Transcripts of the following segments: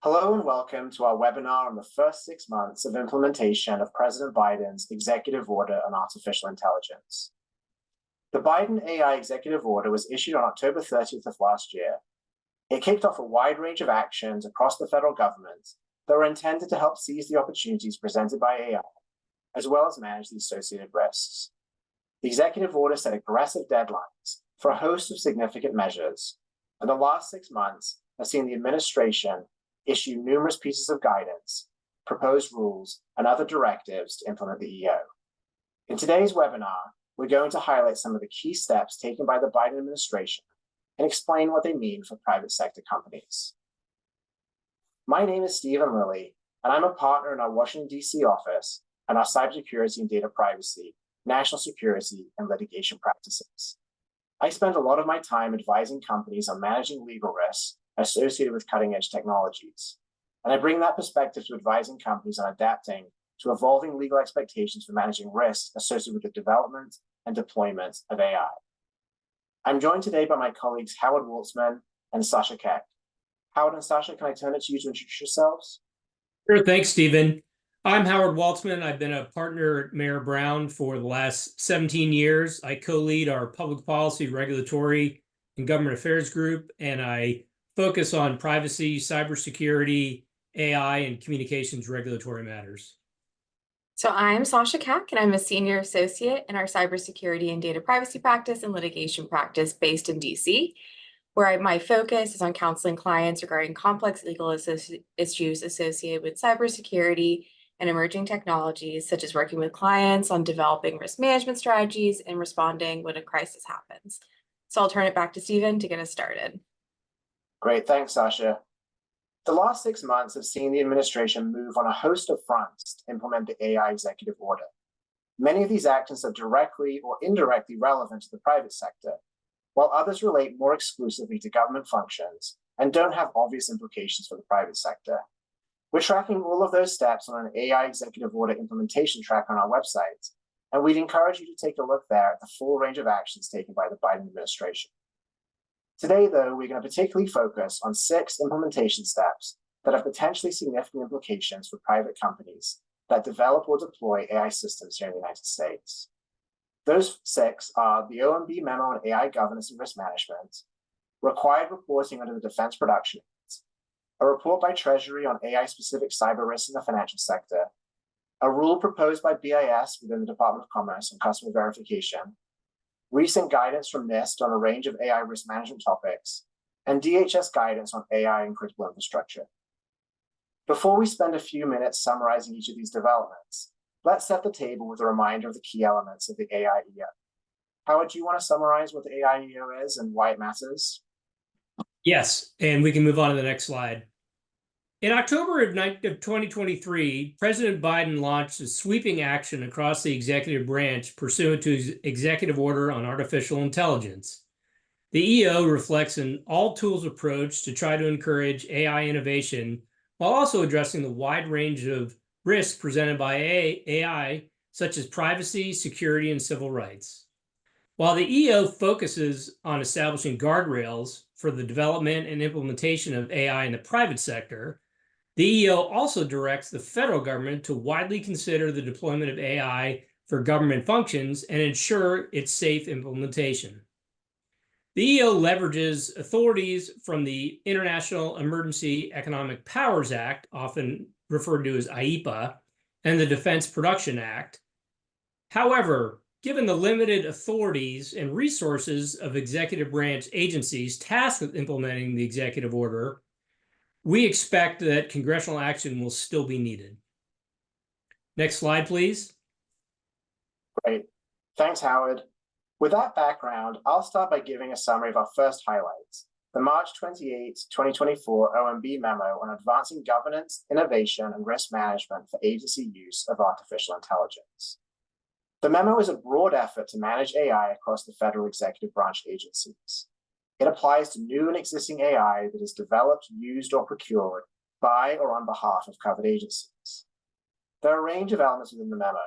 Hello and welcome to our webinar on the first 6 months of implementation of President Biden's Executive Order on Artificial Intelligence. The Biden AI Executive Order was issued on October 30th of last year. It kicked off a wide range of actions across the federal government that were intended to help seize the opportunities presented by AI, as well as manage the associated risks. The executive order set aggressive deadlines for a host of significant measures, and the last 6 months have seen the administration issue numerous pieces of guidance, proposed rules, and other directives to implement the EO. In today's webinar, we're going to highlight some of the key steps taken by the Biden administration and explain what they mean for private sector companies. My name is Stephen Lilly, and I'm a partner in our Washington, D.C. office and our cybersecurity and data privacy, national security, and litigation practices. I spend a lot of my time advising companies on managing legal risks associated with cutting-edge technologies. And I bring that perspective to advising companies on adapting to evolving legal expectations for managing risks associated with the development and deployment of AI. I'm joined today by my colleagues Howard Waltzman and Sasha Keck. Howard and Sasha, can I turn it to you to introduce yourselves? Sure, thanks, Stephen. I'm Howard Waltzman. I've been a partner at Mayer Brown for the last 17 years. I co-lead our public policy, regulatory, and government affairs group, and I focus on privacy, cybersecurity, AI, and communications regulatory matters. So I'm Sasha Keck, and I'm a senior associate in our cybersecurity and data privacy practice and litigation practice based in DC, where my focus is on counseling clients regarding complex legal issues associated with cybersecurity and emerging technologies, such as working with clients on developing risk management strategies and responding when a crisis happens. So I'll turn it back to Stephen to get us started. Great, thanks, Sasha. The last 6 months have seen the administration move on a host of fronts to implement the AI executive order. Many of these actions are directly or indirectly relevant to the private sector, while others relate more exclusively to government functions and don't have obvious implications for the private sector. We're tracking all of those steps on an AI executive order implementation track on our website, and we'd encourage you to take a look there at the full range of actions taken by the Biden administration. Today, though, we're going to particularly focus on 6 implementation steps that have potentially significant implications for private companies that develop or deploy AI systems here in the United States. Those 6 are the OMB memo on AI governance and risk management, required reporting under the Defense Production Act, a report by Treasury on AI-specific cyber risks in the financial sector, a rule proposed by BIS within the Department of Commerce on customer verification, recent guidance from NIST on a range of AI risk management topics, and DHS guidance on AI and critical infrastructure. Before we spend a few minutes summarizing each of these developments, let's set the table with a reminder of the key elements of the AI EO. Howard, do you want to summarize what the AI EO is and why it matters? Yes, and we can move on to the next slide. In October of 2023, President Biden launched a sweeping action across the executive branch pursuant to his executive order on artificial intelligence. The EO reflects an all-tools approach to try to encourage AI innovation while also addressing the wide range of risks presented by AI, such as privacy, security, and civil rights. While the EO focuses on establishing guardrails for the development and implementation of AI in the private sector, the EO also directs the federal government to widely consider the deployment of AI for government functions and ensure its safe implementation. The EO leverages authorities from the International Emergency Economic Powers Act, often referred to as IEPA, and the Defense Production Act. However, given the limited authorities and resources of executive branch agencies tasked with implementing the executive order, we expect that congressional action will still be needed. Next slide, please. Great. Thanks, Howard. With that background, I'll start by giving a summary of our first highlights, the March 28, 2024 OMB memo on advancing governance, innovation, and risk management for agency use of artificial intelligence. The memo is a broad effort to manage AI across the federal executive branch agencies. It applies to new and existing AI that is developed, used, or procured by or on behalf of covered agencies. There are a range of elements within the memo.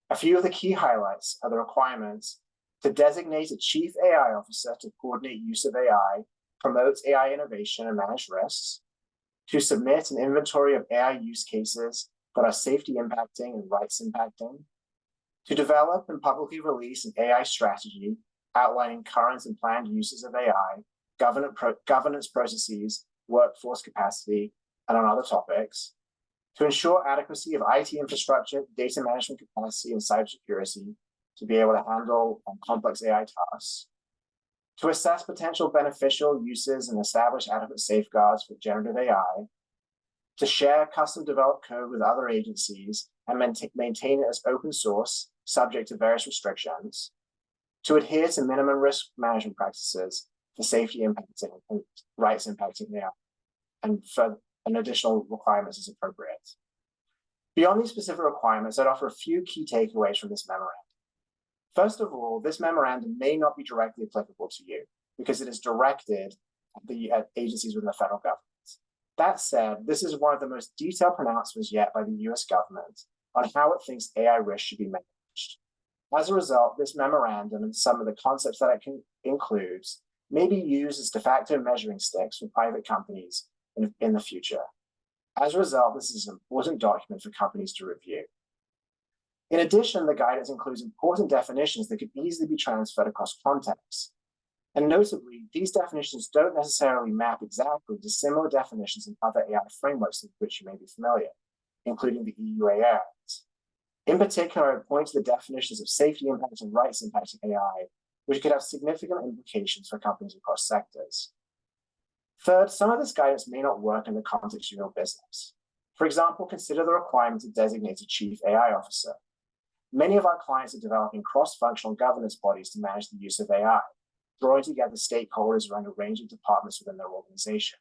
A few of the key highlights are the requirements to designate a chief AI officer to coordinate use of AI, promote AI innovation, and manage risks, to submit an inventory of AI use cases that are safety impacting and rights impacting, to develop and publicly release an AI strategy outlining current and planned uses of AI, governance processes, workforce capacity, and on other topics, to ensure adequacy of IT infrastructure, data management capacity, and cybersecurity to be able to handle complex AI tasks, to assess potential beneficial uses and establish adequate safeguards for generative AI, to share custom developed code with other agencies and maintain it as open source, subject to various restrictions, to adhere to minimum risk management practices for safety impacting and rights impacting AI, and for additional requirements as appropriate. Beyond these specific requirements, I'd offer a few key takeaways from this memorandum. First of all, this memorandum may not be directly applicable to you because it is directed at agencies within the federal government. That said, this is one of the most detailed pronouncements yet by the US government on how it thinks AI risk should be managed. As a result, this memorandum and some of the concepts that it includes may be used as de facto measuring sticks for private companies in the future. As a result, this is an important document for companies to review. In addition, the guidance includes important definitions that could easily be transferred across contexts. And notably, these definitions don't necessarily map exactly to similar definitions in other AI frameworks with which you may be familiar, including the EU AI Act. In particular, I would point to the definitions of safety impacts and rights impacting AI, which could have significant implications for companies across sectors. Third, some of this guidance may not work in the context of your business. For example, consider the requirement to designate a chief AI officer. Many of our clients are developing cross-functional governance bodies to manage the use of AI, drawing together stakeholders around a range of departments within their organization.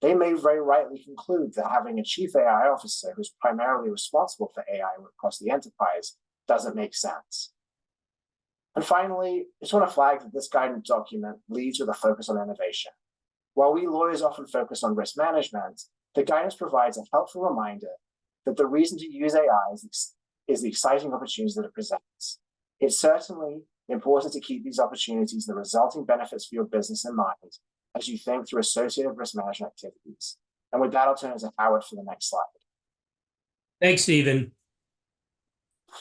They may very rightly conclude that having a chief AI officer who's primarily responsible for AI across the enterprise doesn't make sense. And finally, I just want to flag that this guidance document leads with a focus on innovation. While we lawyers often focus on risk management, the guidance provides a helpful reminder that the reason to use AI is the exciting opportunities that it presents. It's certainly important to keep these opportunities and the resulting benefits for your business in mind as you think through associated risk management activities. And with that, I'll turn it to Howard for the next slide. Thanks, Stephen.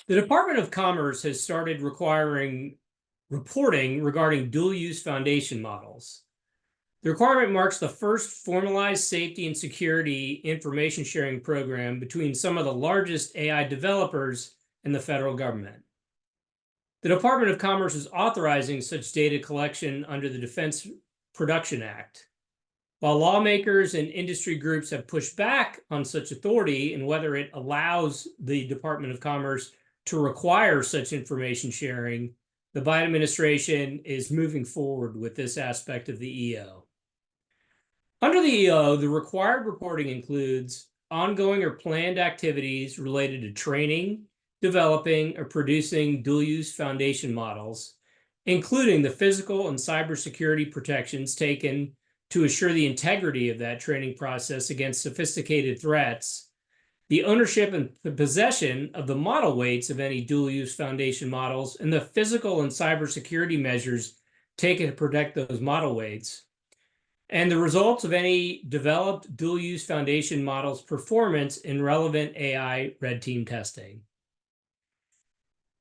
The Department of Commerce has started requiring reporting regarding dual-use foundation models. The requirement marks the first formalized safety and security information sharing program between some of the largest AI developers and the federal government. The Department of Commerce is authorizing such data collection under the Defense Production Act. While lawmakers and industry groups have pushed back on such authority and whether it allows the Department of Commerce to require such information sharing, the Biden administration is moving forward with this aspect of the EO. Under the EO, the required reporting includes ongoing or planned activities related to training, developing, or producing dual-use foundation models, including the physical and cybersecurity protections taken to assure the integrity of that training process against sophisticated threats, the ownership and the possession of the model weights of any dual-use foundation models, and the physical and cybersecurity measures taken to protect those model weights, and the results of any developed dual-use foundation models' performance in relevant AI red team testing.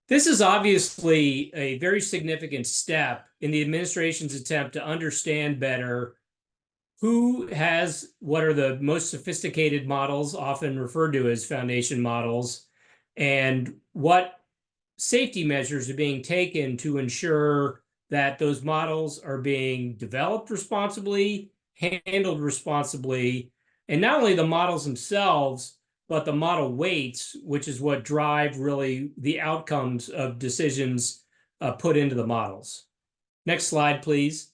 This is obviously a very significant step in the administration's attempt to understand better who has what are the most sophisticated models, often referred to as foundation models, and what safety measures are being taken to ensure that those models are being developed responsibly, handled responsibly, and not only the models themselves, but the model weights, which is what drive really the outcomes of decisions put into the models. Next slide, please.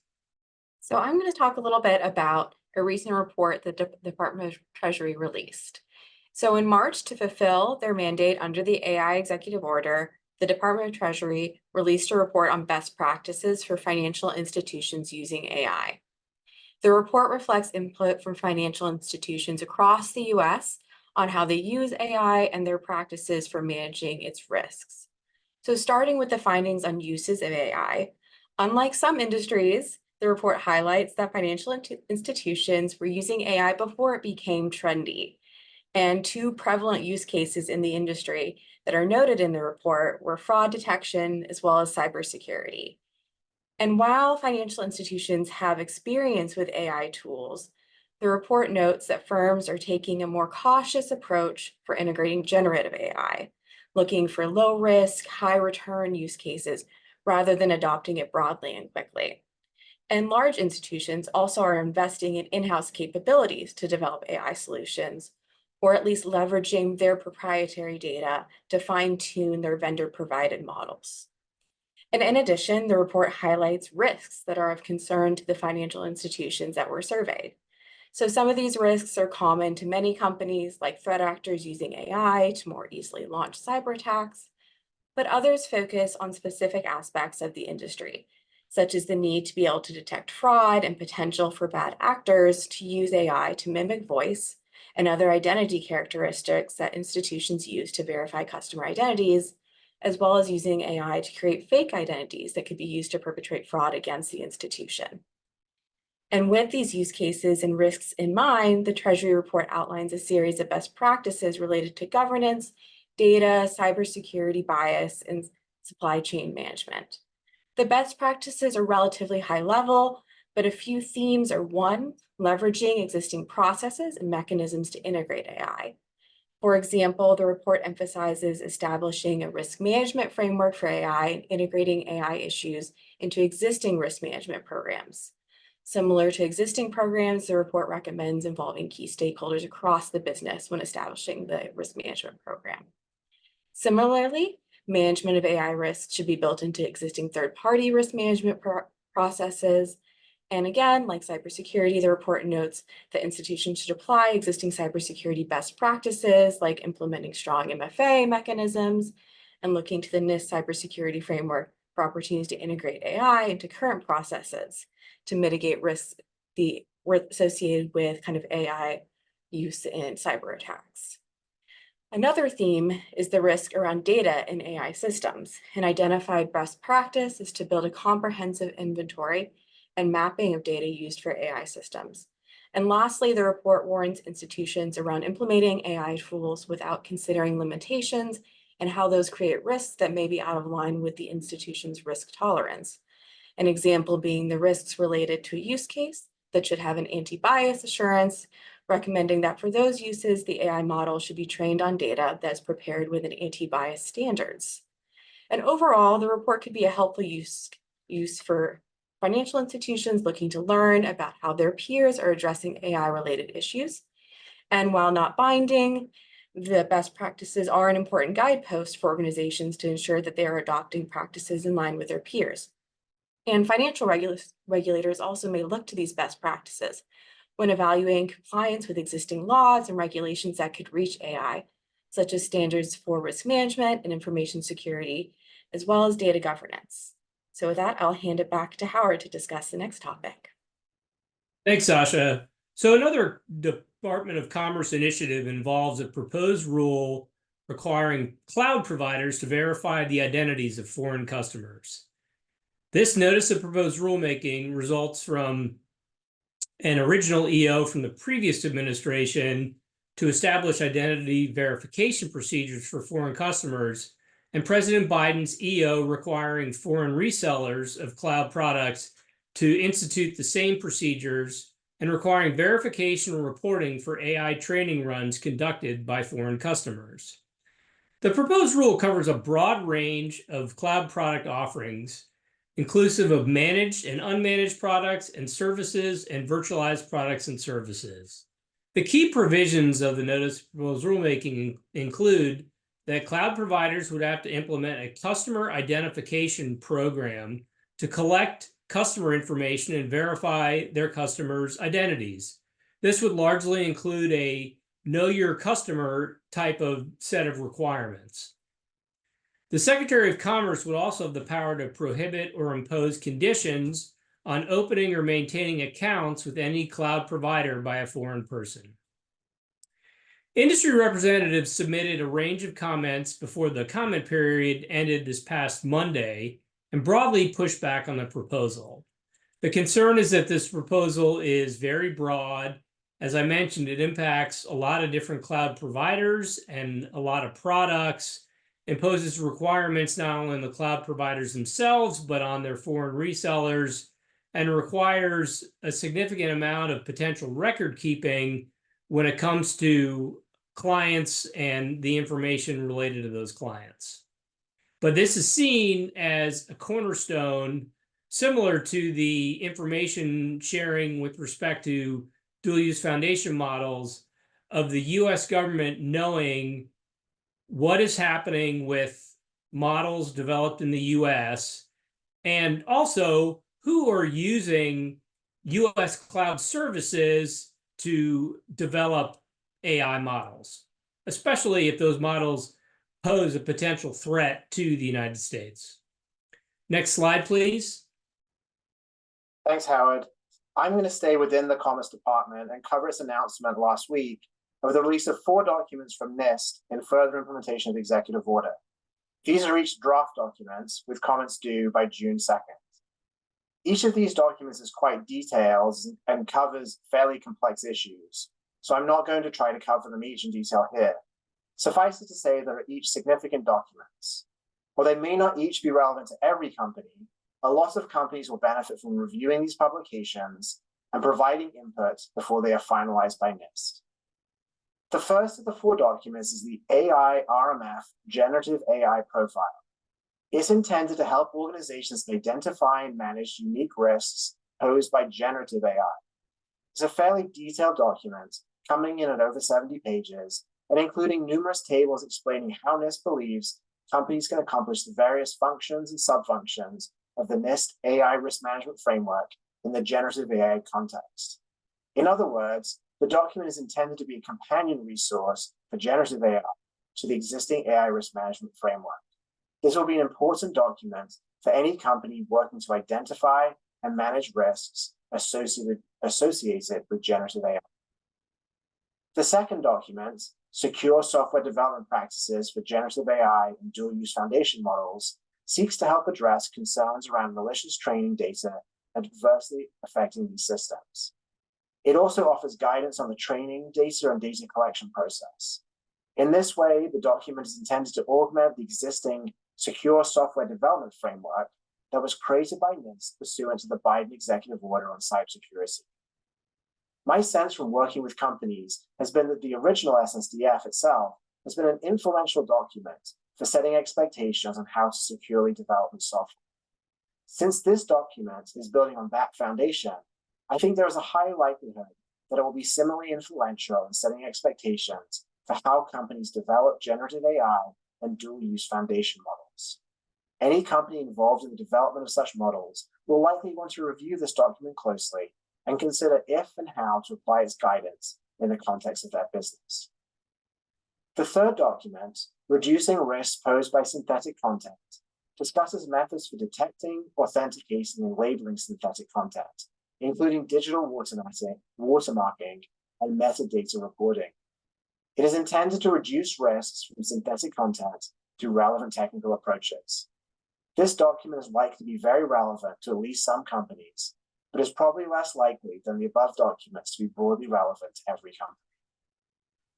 So I'm going to talk a little bit about a recent report that the Department of Treasury released. So in March, to fulfill their mandate under the AI executive order, the Department of Treasury released a report on best practices for financial institutions using AI. The report reflects input from financial institutions across the US on how they use AI and their practices for managing its risks. So starting with the findings on uses of AI, unlike some industries, the report highlights that financial institutions were using AI before it became trendy. And two prevalent use cases in the industry that are noted in the report were fraud detection as well as cybersecurity. And while financial institutions have experience with AI tools, the report notes that firms are taking a more cautious approach for integrating generative AI, looking for low risk, high return use cases rather than adopting it broadly and quickly. And large institutions also are investing in in-house capabilities to develop AI solutions, or at least leveraging their proprietary data to fine-tune their vendor-provided models. And in addition, the report highlights risks that are of concern to the financial institutions that were surveyed. So some of these risks are common to many companies, like threat actors using AI to more easily launch cyber attacks, but others focus on specific aspects of the industry, such as the need to be able to detect fraud and potential for bad actors to use AI to mimic voice and other identity characteristics that institutions use to verify customer identities, as well as using AI to create fake identities that could be used to perpetrate fraud against the institution. And with these use cases and risks in mind, the Treasury Report outlines a series of best practices related to governance, data, cybersecurity bias, and supply chain management. The best practices are relatively high level, but a few themes are: one, leveraging existing processes and mechanisms to integrate AI. For example, the report emphasizes establishing a risk management framework for AI and integrating AI issues into existing risk management programs. Similar to existing programs, the report recommends involving key stakeholders across the business when establishing the risk management program. Similarly, management of AI risks should be built into existing third-party risk management processes. And again, like cybersecurity, the report notes that institutions should apply existing cybersecurity best practices, like implementing strong MFA mechanisms and looking to the NIST cybersecurity framework for opportunities to integrate AI into current processes to mitigate risks associated with kind of AI use in cyber attacks. Another theme is the risk around data in AI systems. An identified best practice is to build a comprehensive inventory and mapping of data used for AI systems. And lastly, the report warns institutions around implementing AI tools without considering limitations and how those create risks that may be out of line with the institution's risk tolerance. An example being the risks related to a use case that should have an anti-bias assurance, recommending that for those uses, the AI model should be trained on data that's prepared with an anti-bias standards. And overall, the report could be a helpful use for financial institutions looking to learn about how their peers are addressing AI-related issues. And while not binding, the best practices are an important guidepost for organizations to ensure that they are adopting practices in line with their peers. And financial regulators also may look to these best practices when evaluating compliance with existing laws and regulations that could reach AI, such as standards for risk management and information security, as well as data governance. So with that, I'll hand it back to Howard to discuss the next topic. Thanks, Sasha. So another Department of Commerce initiative involves a proposed rule requiring cloud providers to verify the identities of foreign customers. This notice of proposed rulemaking results from an original EO from the previous administration to establish identity verification procedures for foreign customers, and President Biden's EO requiring foreign resellers of cloud products to institute the same procedures and requiring verification and reporting for AI training runs conducted by foreign customers. The proposed rule covers a broad range of cloud product offerings, inclusive of managed and unmanaged products and services and virtualized products and services. The key provisions of the notice of proposed rulemaking include that cloud providers would have to implement a customer identification program to collect customer information and verify their customers' identities. This would largely include a know your customer type of set of requirements. The Secretary of Commerce would also have the power to prohibit or impose conditions on opening or maintaining accounts with any cloud provider by a foreign person. Industry representatives submitted a range of comments before the comment period ended this past Monday and broadly pushed back on the proposal. The concern is that this proposal is very broad. As I mentioned, it impacts a lot of different cloud providers and a lot of products, imposes requirements not only on the cloud providers themselves, but on their foreign resellers, and requires a significant amount of potential record keeping when it comes to clients and the information related to those clients. But this is seen as a cornerstone, similar to the information sharing with respect to dual use foundation models, of the US government knowing what is happening with models developed in the US, and also who are using US cloud services to develop AI models, especially if those models pose a potential threat to the United States. Next slide, please. Thanks, Howard. I'm going to stay within the Commerce Department and cover its announcement last week of the release of 4 documents from NIST in further implementation of the executive order. These are each draft documents with comments due by June 2nd. Each of these documents is quite detailed and covers fairly complex issues, so I'm not going to try to cover them each in detail here. Suffice it to say that are each significant documents. While they may not each be relevant to every company, a lot of companies will benefit from reviewing these publications and providing input before they are finalized by NIST. The first of the 4 documents is the AI RMF Generative AI Profile. It's intended to help organizations identify and manage unique risks posed by generative AI. It's a fairly detailed document, coming in at over 70 pages, and including numerous tables explaining how NIST believes companies can accomplish the various functions and subfunctions of the NIST AI risk management framework in the generative AI context. In other words, the document is intended to be a companion resource for generative AI to the existing AI risk management framework. This will be an important document for any company working to identify and manage risks associated with generative AI. The second document, Secure Software Development Practices for Generative AI and Dual-Use Foundation Models, seeks to help address concerns around malicious training data adversely affecting these systems. It also offers guidance on the training data and data collection process. In this way, the document is intended to augment the existing Secure Software Development Framework that was created by NIST pursuant to the Biden Executive Order on Cybersecurity. My sense from working with companies has been that the original SSDF itself has been an influential document for setting expectations on how to securely develop the software. Since this document is building on that foundation, I think there is a high likelihood that it will be similarly influential in setting expectations for how companies develop generative AI and dual-use foundation models. Any company involved in the development of such models will likely want to review this document closely and consider if and how to apply its guidance in the context of their business. The third document, Reducing Risks Posed by Synthetic Content, discusses methods for detecting, authenticating, and labeling synthetic content, including digital watermarking and metadata reporting. It is intended to reduce risks from synthetic content through relevant technical approaches. This document is likely to be very relevant to at least some companies, but is probably less likely than the above documents to be broadly relevant to every company.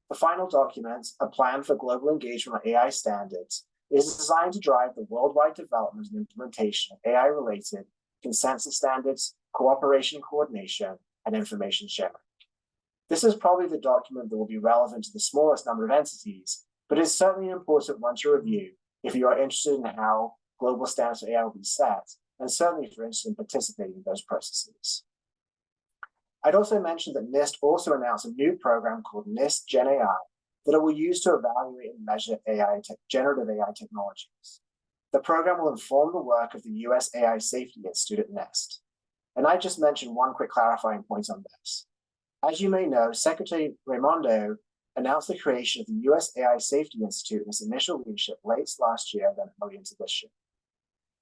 The final document, A Plan for Global Engagement on AI Standards, is designed to drive the worldwide development and implementation of AI-related consensus standards, cooperation and coordination, and information sharing. This is probably the document that will be relevant to the smallest number of entities, but it's certainly an important one to review if you are interested in how global standards for AI will be set, and certainly if you're interested in participating in those processes. I'd also mention that NIST also announced a new program called NIST Gen AI that it will use to evaluate and measure generative AI technologies. The program will inform the work of the US AI Safety Institute at NIST. And I just mentioned one quick clarifying point on this. As you may know, Secretary Raimondo announced the creation of the US AI Safety Institute in its initial leadership late last year, then early into this year.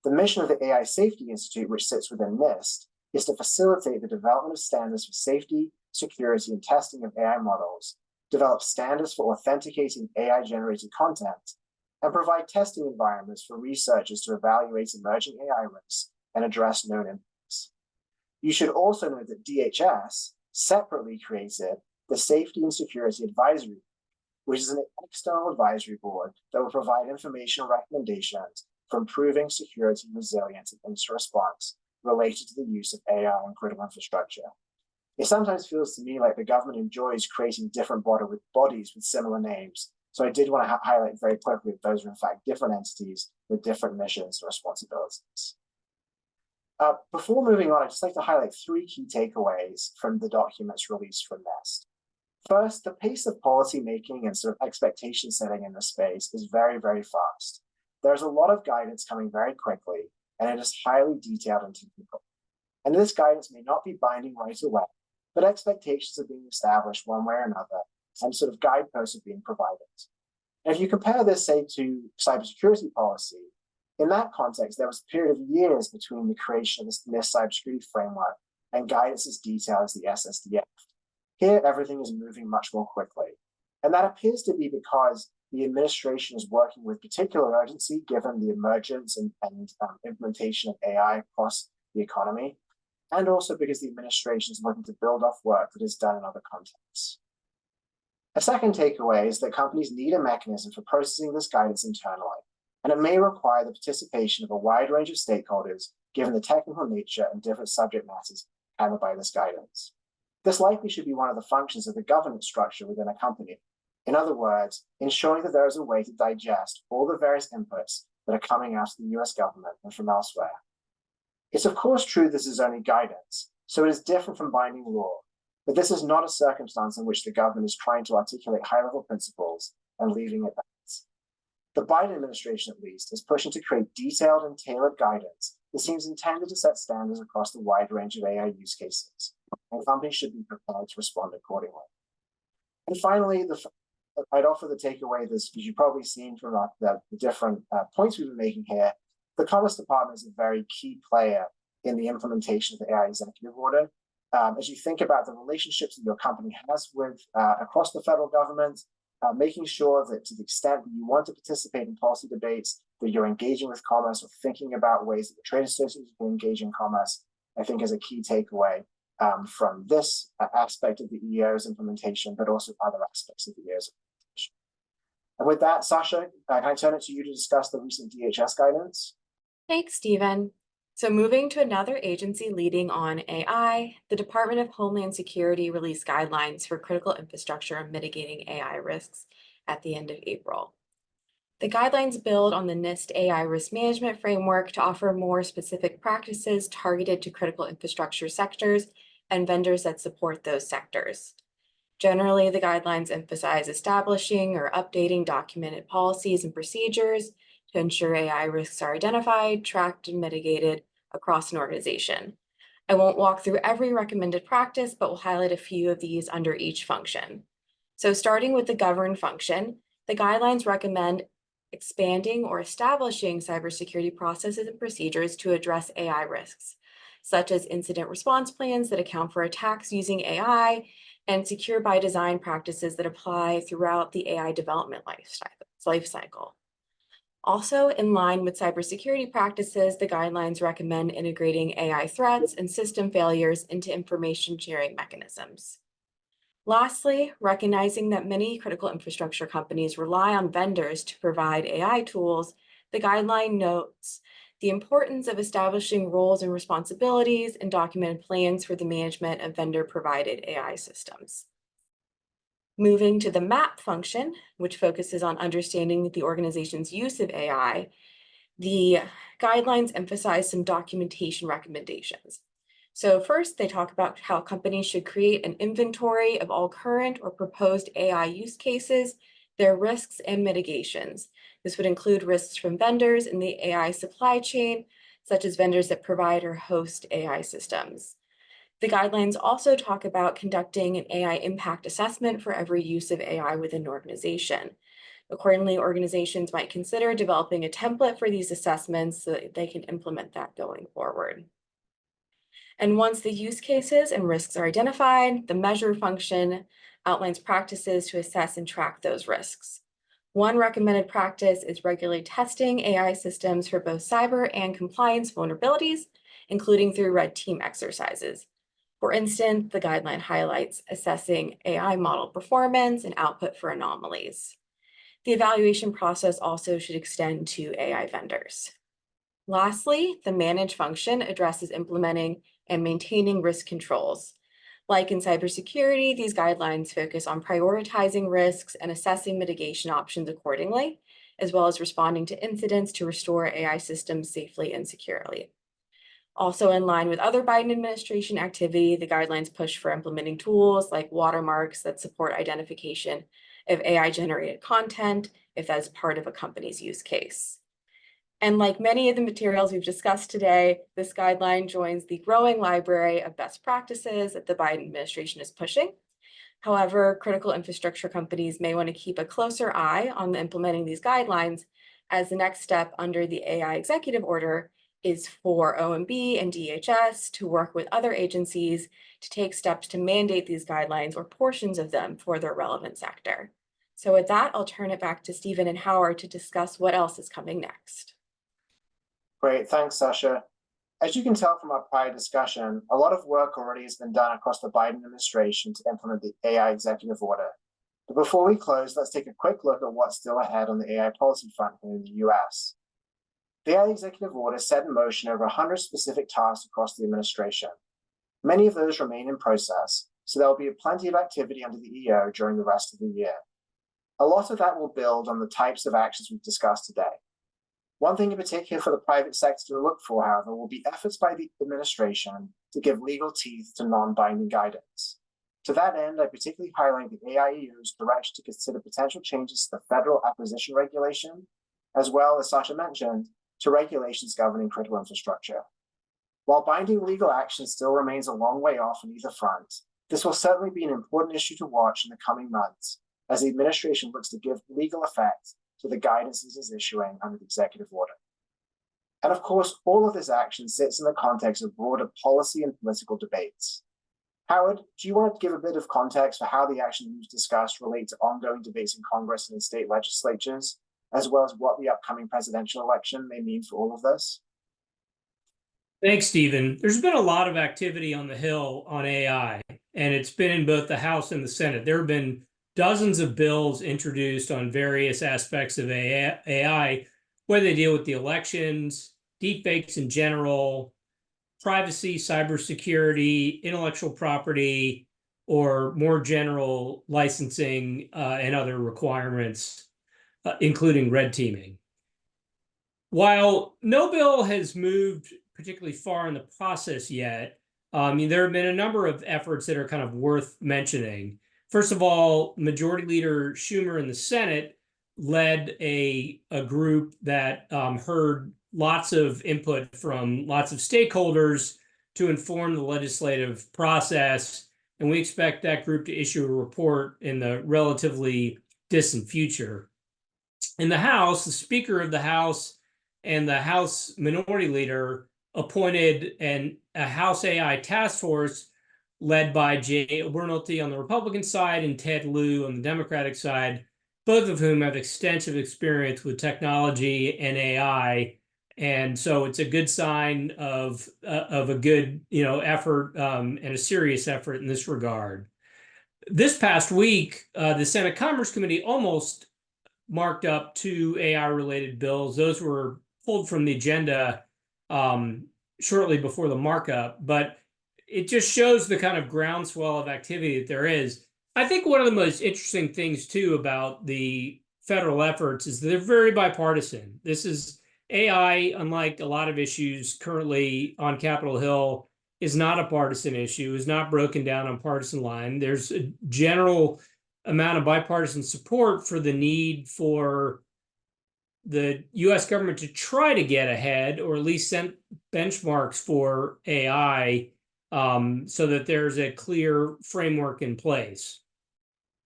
The mission of the AI Safety Institute, which sits within NIST, is to facilitate the development of standards for safety, security, and testing of AI models, develop standards for authenticating AI-generated content, and provide testing environments for researchers to evaluate emerging AI risks and address known impacts. You should also know that DHS separately created the Safety and Security Advisory, which is an external advisory board that will provide information and recommendations for improving security, resilience, and incident response related to the use of AI and critical infrastructure. It sometimes feels to me like the government enjoys creating different bodies with similar names. So I did want to highlight very quickly that those are in fact different entities with different missions and responsibilities. Before moving on, I'd just like to highlight 3 key takeaways from the documents released from NIST. First, the pace of policy making and sort of expectation setting in this space is very, very fast. There's a lot of guidance coming very quickly, and it is highly detailed and technical. And this guidance may not be binding right away, but expectations are being established one way or another, and sort of guideposts are being provided. And if you compare this, say, to cybersecurity policy, in that context, there was a period of years between the creation of this NIST cybersecurity framework and guidance as detailed as the SSDF. Here, everything is moving much more quickly. And that appears to be because the administration is working with particular urgency given the emergence and implementation of AI across the economy, and also because the administration is looking to build off work that is done in other contexts. A second takeaway is that companies need a mechanism for processing this guidance internally, and it may require the participation of a wide range of stakeholders given the technical nature and different subject matters handled by this guidance. This likely should be one of the functions of the governance structure within a company. In other words, ensuring that there is a way to digest all the various inputs that are coming out of the US government and from elsewhere. It's of course true this is only guidance, so it is different from binding law, but this is not a circumstance in which the government is trying to articulate high-level principles and leaving it at that. The Biden administration, at least, is pushing to create detailed and tailored guidance that seems intended to set standards across the wide range of AI use cases, and companies should be prepared to respond accordingly. And finally, I'd offer the takeaway that, as you've probably seen from the different points we've been making here, the Commerce Department is a very key player in the implementation of the AI executive order. As you think about the relationships that your company has with across the federal government, making sure that to the extent that you want to participate in policy debates, that you're engaging with commerce or thinking about ways that the trade associations will engage in commerce, I think is a key takeaway from this aspect of the EO's implementation, but also other aspects of the EO's implementation. And with that, Sasha, can I turn it to you to discuss the recent DHS guidance? Thanks, Stephen. So moving to another agency leading on AI, the Department of Homeland Security released guidelines for critical infrastructure and mitigating AI risks at the end of April. The guidelines build on the NIST AI risk management framework to offer more specific practices targeted to critical infrastructure sectors and vendors that support those sectors. Generally, the guidelines emphasize establishing or updating documented policies and procedures to ensure AI risks are identified, tracked, and mitigated across an organization. I won't walk through every recommended practice, but will highlight a few of these under each function. So starting with the govern function, the guidelines recommend expanding or establishing cybersecurity processes and procedures to address AI risks, such as incident response plans that account for attacks using AI and secure by design practices that apply throughout the AI development life cycle. Also, in line with cybersecurity practices, the guidelines recommend integrating AI threats and system failures into information sharing mechanisms. Lastly, recognizing that many critical infrastructure companies rely on vendors to provide AI tools, the guideline notes the importance of establishing roles and responsibilities and documented plans for the management of vendor-provided AI systems. Moving to the map function, which focuses on understanding the organization's use of AI, the guidelines emphasize some documentation recommendations. So first, they talk about how companies should create an inventory of all current or proposed AI use cases, their risks and mitigations. This would include risks from vendors in the AI supply chain, such as vendors that provide or host AI systems. The guidelines also talk about conducting an AI impact assessment for every use of AI within an organization. Accordingly, organizations might consider developing a template for these assessments so that they can implement that going forward. And once the use cases and risks are identified, the measure function outlines practices to assess and track those risks. One recommended practice is regularly testing AI systems for both cyber and compliance vulnerabilities including through red team exercises. For instance, the guideline highlights assessing AI model performance and output for anomalies. The evaluation process also should extend to AI vendors. Lastly, the manage function addresses implementing and maintaining risk controls. Like in cybersecurity, these guidelines focus on prioritizing risks and assessing mitigation options accordingly, as well as responding to incidents to restore AI systems safely and securely. Also in line with other Biden administration activity, the guidelines push for implementing tools like watermarks that support identification of AI-generated content if that's part of a company's use case. And like many of the materials we've discussed today, this guideline joins the growing library of best practices that the Biden administration is pushing. However, critical infrastructure companies may want to keep a closer eye on implementing these guidelines, as the next step under the AI executive order is for OMB and DHS to work with other agencies to take steps to mandate these guidelines or portions of them for their relevant sector. So with that, I'll turn it back to Stephen and Howard to discuss what else is coming next. Great, thanks, Sasha. As you can tell from our prior discussion, a lot of work already has been done across the Biden administration to implement the AI executive order. But before we close, let's take a quick look at what's still ahead on the AI policy front here in the US. The AI executive order set in motion over 100 specific tasks across the administration. Many of those remain in process, so there will be plenty of activity under the EO during the rest of the year. A lot of that will build on the types of actions we've discussed today. One thing in particular for the private sector to look for, however, will be efforts by the administration to give legal teeth to non-binding guidance. To that end, I particularly highlight the AIEU's direction to consider potential changes to the federal acquisition regulation, as well as Sasha mentioned, to regulations governing critical infrastructure. While binding legal action still remains a long way off on either front, this will certainly be an important issue to watch in the coming months as the administration looks to give legal effect to the guidance it is issuing under the executive order. And of course, all of this action sits in the context of broader policy and political debates. Howard, do you want to give a bit of context for how the actions we've discussed relate to ongoing debates in Congress and in state legislatures, as well as what the upcoming presidential election may mean for all of this? Thanks, Stephen. There's been a lot of activity on the Hill on AI, and it's been in both the House and the Senate. There have been dozens of bills introduced on various aspects of AI, whether they deal with the elections, deepfakes in general, privacy, cybersecurity, intellectual property, or more general licensing and other requirements, including red teaming. While no bill has moved particularly far in the process yet, there have been a number of efforts that are kind of worth mentioning. First of all, Majority Leader Schumer in the Senate led a group that heard lots of input from lots of stakeholders to inform the legislative process, and we expect that group to issue a report in the relatively distant future. In the House, the Speaker of the House and the House Minority Leader appointed a House AI task force led by Jay Obernolte on the Republican side and Ted Lieu on the Democratic side, both of whom have extensive experience with technology and AI. And so it's a good sign of a good effort and a serious effort in this regard. This past week, the Senate Commerce Committee almost marked up 2 AI-related bills. Those were pulled from the agenda shortly before the markup, but it just shows the kind of groundswell of activity that there is. I think one of the most interesting things, too, about the federal efforts is they're very bipartisan. This is AI, unlike a lot of issues currently on Capitol Hill, is not a partisan issue, is not broken down on partisan line. There's a general amount of bipartisan support for the need for the US government to try to get ahead or at least set benchmarks for AI so that there's a clear framework in place.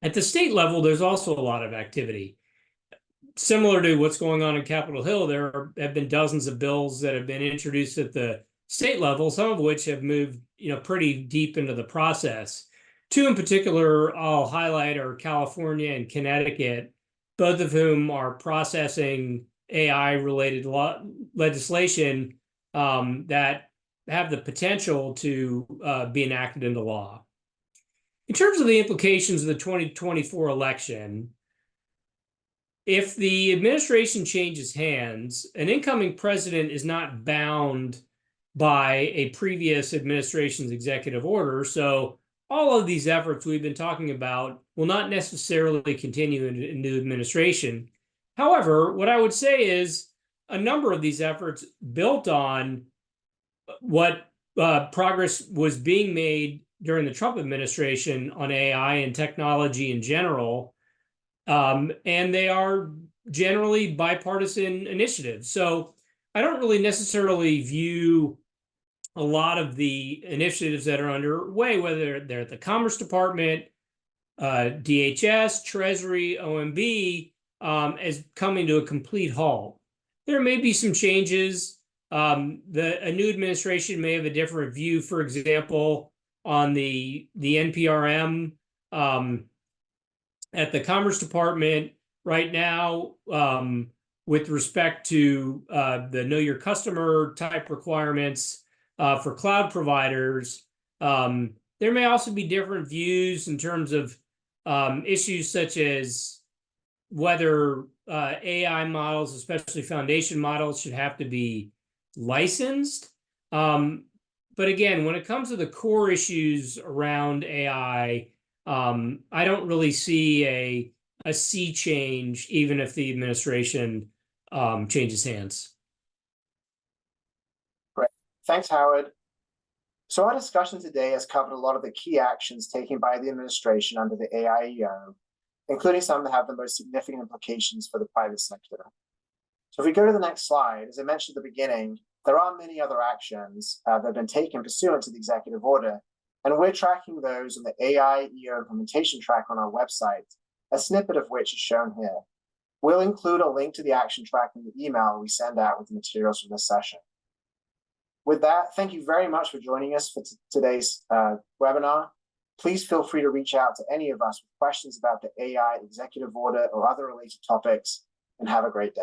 At the state level, there's also a lot of activity. Similar to what's going on in Capitol Hill, there have been dozens of bills that have been introduced at the state level, some of which have moved pretty deep into the process. 2 in particular I'll highlight are California and Connecticut, both of whom are processing AI-related legislation that have the potential to be enacted into law. In terms of the implications of the 2024 election, if the administration changes hands, an incoming president is not bound by a previous administration's executive order. So all of these efforts we've been talking about will not necessarily continue in a new administration. However, what I would say is a number of these efforts built on what progress was being made during the Trump administration on AI and technology in general. And they are generally bipartisan initiatives. So I don't really necessarily view a lot of the initiatives that are underway, whether they're at the Commerce Department, DHS, Treasury, OMB, as coming to a complete halt. There may be some changes. A new administration may have a different view, for example, on the NPRM at the Commerce Department right now, with respect to the Know Your Customer type requirements for cloud providers. There may also be different views in terms of issues such as whether AI models, especially foundation models, should have to be licensed. But again, when it comes to the core issues around AI, I don't really see a sea change, even if the administration changes hands. Great. Thanks, Howard. So our discussion today has covered a lot of the key actions taken by the administration under the AIEO, including some that have the most significant implications for the private sector. So if we go to the next slide, as I mentioned at the beginning, there are many other actions that have been taken pursuant to the executive order, and we're tracking those on the AIEO implementation track on our website, a snippet of which is shown here. We'll include a link to the action track in the email we send out with the materials from this session. With that, thank you very much for joining us for today's webinar. Please feel free to reach out to any of us with questions about the AI executive order or other related topics, and have a great day.